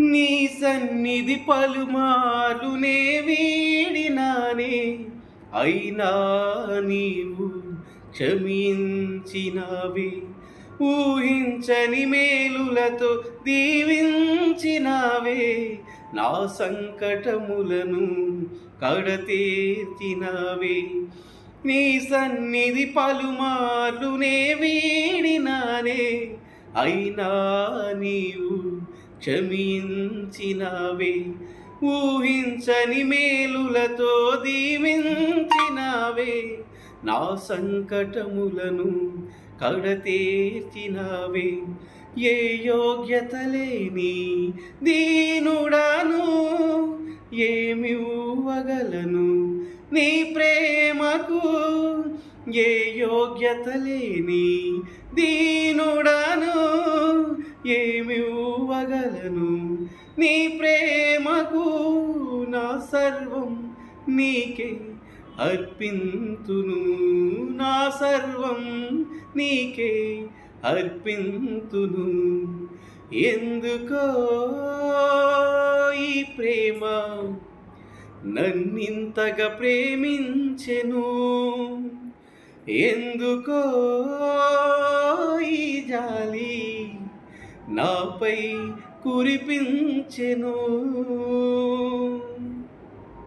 నీ సన్నిధి పలుమార్లు నే వీడినానే, అయినా నీవు క్షమించినావే. ఊహించని మేలులతో దీవించినావే, నా సంకటములను కడతీర్చినావే. నీ సన్నిధి పలుమార్లు నే వీడినానే, అయినా నీవు క్షమించినావే. ఊహించని మేలులతో దీవించినావే, నా సంకటములను కడతీర్చినావే. ఏ యోగ్యత లేని దీనుడను ఏమివ్వగలను నీ ప్రేమకు. ఏ యోగ్యత లేని దీనుడను ఏమివ్వగలను నీ ప్రేమకు. నా సర్వం నీకే అర్పింతును, నా సర్వం నీకే అర్పింతును. ఎందుకో ఈ ప్రేమ నన్నింతగా ప్రేమించెను, ఎందుకో ఈ జాలి నాపై కురిపించెను.